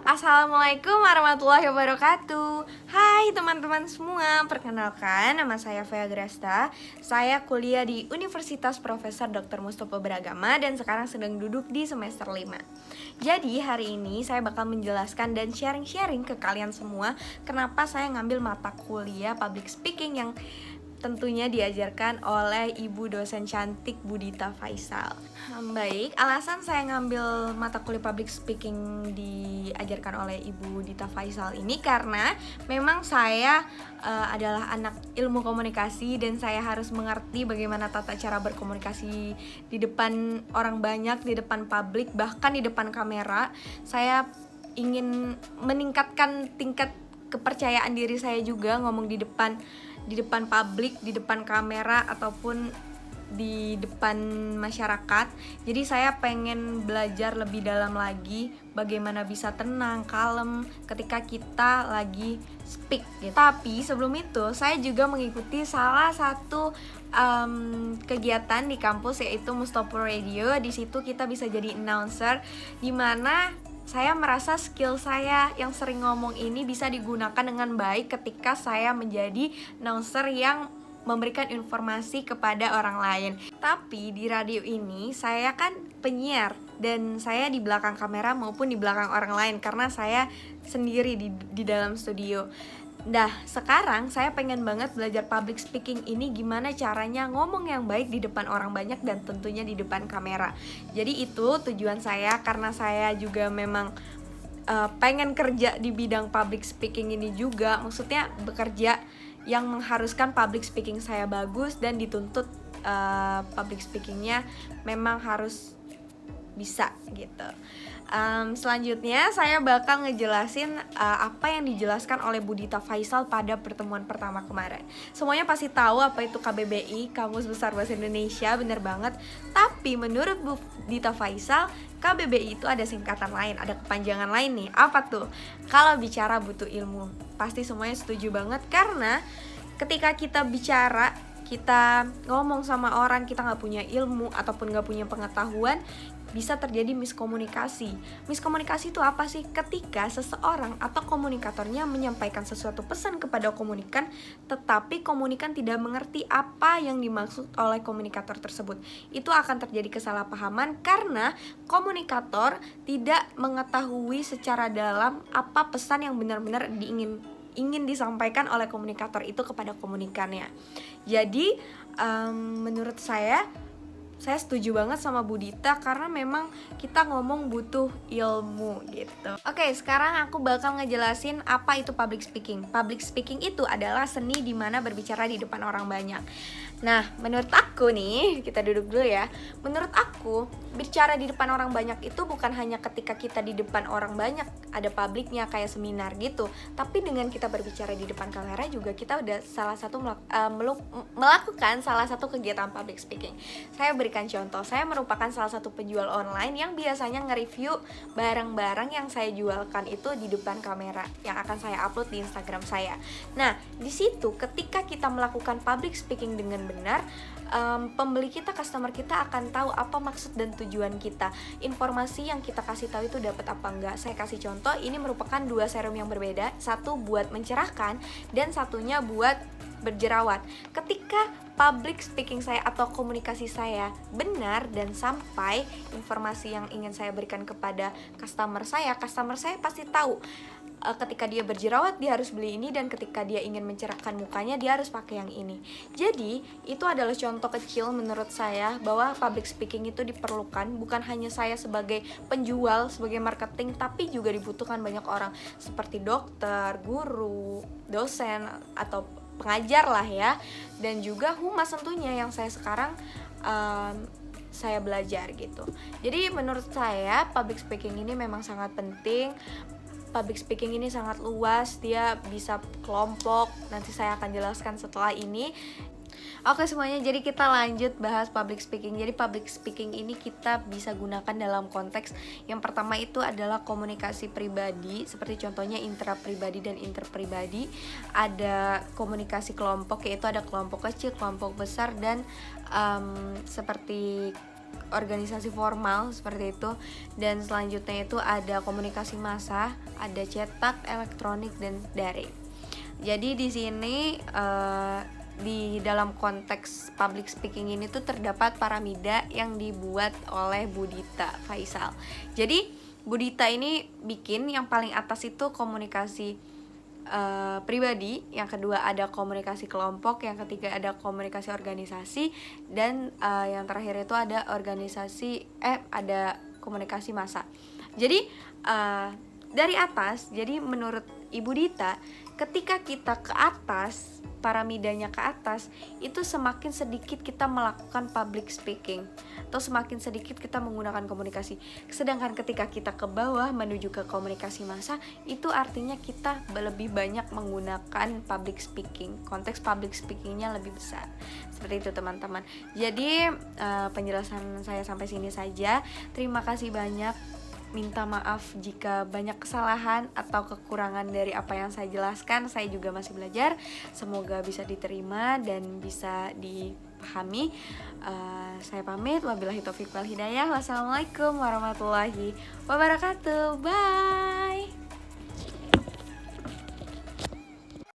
Assalamualaikum warahmatullahi wabarakatuh. Hai teman-teman semua, perkenalkan nama saya Fea Grasta. Saya kuliah di Universitas Profesor Dr. Mustopo Beragama dan sekarang sedang duduk di semester 5. Jadi hari ini saya bakal menjelaskan dan sharing-sharing ke kalian semua kenapa saya ngambil mata kuliah public speaking yang tentunya diajarkan oleh ibu dosen cantik Budita Faisal. Baik, alasan saya ngambil mata kuliah public speaking diajarkan oleh ibu Budita Faisal ini karena memang saya adalah anak ilmu komunikasi dan saya harus mengerti bagaimana tata cara berkomunikasi di depan orang banyak, di depan publik, bahkan di depan kamera. Saya ingin meningkatkan tingkat kepercayaan diri saya juga ngomong di depan publik, di depan kamera ataupun di depan masyarakat. Jadi saya pengen belajar lebih dalam lagi bagaimana bisa tenang, kalem ketika kita lagi speak gitu. Tapi sebelum itu saya juga mengikuti salah satu kegiatan di kampus yaitu Mustopo Radio. Di situ kita bisa jadi announcer, di mana saya merasa skill saya yang sering ngomong ini bisa digunakan dengan baik ketika saya menjadi announcer yang memberikan informasi kepada orang lain. Tapi di radio ini saya kan penyiar dan saya di belakang kamera maupun di belakang orang lain karena saya sendiri di dalam studio. Nah, sekarang saya pengen banget belajar public speaking ini gimana caranya ngomong yang baik di depan orang banyak dan tentunya di depan kamera. Jadi itu tujuan saya karena saya juga memang pengen kerja di bidang public speaking ini juga. Maksudnya bekerja yang mengharuskan public speaking saya bagus dan dituntut public speakingnya memang harus bisa gitu. Selanjutnya saya bakal ngejelasin apa yang dijelaskan oleh Budita Faisal pada pertemuan pertama kemarin. Semuanya pasti tahu apa itu KBBI, Kamus Besar Bahasa Indonesia, bener banget. Tapi menurut Budita Faisal, KBBI itu ada singkatan lain, ada kepanjangan lain nih. Apa tuh? Kalau bicara butuh ilmu, pasti semuanya setuju banget karena ketika kita bicara, kita ngomong sama orang, kita gak punya ilmu ataupun gak punya pengetahuan, bisa terjadi miskomunikasi. Miskomunikasi itu apa sih? Ketika seseorang atau komunikatornya menyampaikan sesuatu pesan kepada komunikan, tetapi komunikan tidak mengerti apa yang dimaksud oleh komunikator tersebut. Itu akan terjadi kesalahpahaman karena komunikator tidak mengetahui secara dalam apa pesan yang benar-benar ingin disampaikan oleh komunikator itu kepada komunikannya. Jadi menurut saya setuju banget sama Budita karena memang kita ngomong butuh ilmu gitu. Oke, sekarang aku bakal ngejelasin apa itu public speaking. Public speaking itu adalah seni di mana berbicara di depan orang banyak. Nah, menurut aku nih, kita duduk dulu ya. Menurut aku, bicara di depan orang banyak itu bukan hanya ketika kita di depan orang banyak, ada publiknya kayak seminar gitu. Tapi dengan kita berbicara di depan kamera juga kita udah salah satu melakukan salah satu kegiatan public speaking. Saya berikan contoh, saya merupakan salah satu penjual online yang biasanya nge-review barang-barang yang saya jualkan itu di depan kamera yang akan saya upload di Instagram saya. Nah, di situ ketika kita melakukan public speaking dengan benar, pembeli kita, customer kita akan tahu apa maksud dan tujuan kita. Informasi yang kita kasih tahu itu dapat apa enggak. Saya kasih contoh, ini merupakan 2 serum yang berbeda, satu buat mencerahkan dan satunya buat berjerawat. Ketika public speaking saya atau komunikasi saya benar dan sampai informasi yang ingin saya berikan kepada customer saya pasti tahu ketika dia berjerawat dia harus beli ini dan ketika dia ingin mencerahkan mukanya dia harus pakai yang ini. Jadi itu adalah contoh kecil menurut saya bahwa public speaking itu diperlukan, bukan hanya saya sebagai penjual, sebagai marketing, tapi juga dibutuhkan banyak orang seperti dokter, guru, dosen atau pengajar lah ya, dan juga humas tentunya yang saya sekarang saya belajar gitu. Jadi menurut saya public speaking ini memang sangat penting. Public speaking ini sangat luas, dia bisa kelompok, nanti saya akan jelaskan setelah ini. Oke semuanya, jadi kita lanjut bahas public speaking. Jadi public speaking ini kita bisa gunakan dalam konteks yang pertama itu adalah komunikasi pribadi, seperti contohnya intrapribadi dan interpribadi. Ada komunikasi kelompok, yaitu ada kelompok kecil, kelompok besar, dan seperti organisasi formal seperti itu. Dan selanjutnya itu ada komunikasi massa, ada cetak, elektronik, dan daring. Jadi di sini di dalam konteks public speaking ini tuh terdapat paramida yang dibuat oleh Budita Faisal. Jadi Budita ini bikin yang paling atas itu komunikasi pribadi, yang kedua ada komunikasi kelompok, yang ketiga ada komunikasi organisasi, dan yang terakhir itu ada ada komunikasi massa. Jadi dari atas, jadi menurut Ibu Dita, ketika kita ke atas, paramidanya ke atas, itu semakin sedikit kita melakukan public speaking atau semakin sedikit kita menggunakan komunikasi. Sedangkan ketika kita ke bawah menuju ke komunikasi massa, itu artinya kita lebih banyak menggunakan public speaking. Konteks public speakingnya lebih besar. Seperti itu teman-teman. Jadi penjelasan saya sampai sini saja. Terima kasih banyak. Minta maaf jika banyak kesalahan atau kekurangan dari apa yang saya jelaskan. Saya juga masih belajar. Semoga bisa diterima dan bisa dipahami. Saya pamit. Wabillahi taufiq wal hidayah. Wassalamualaikum warahmatullahi wabarakatuh. Bye.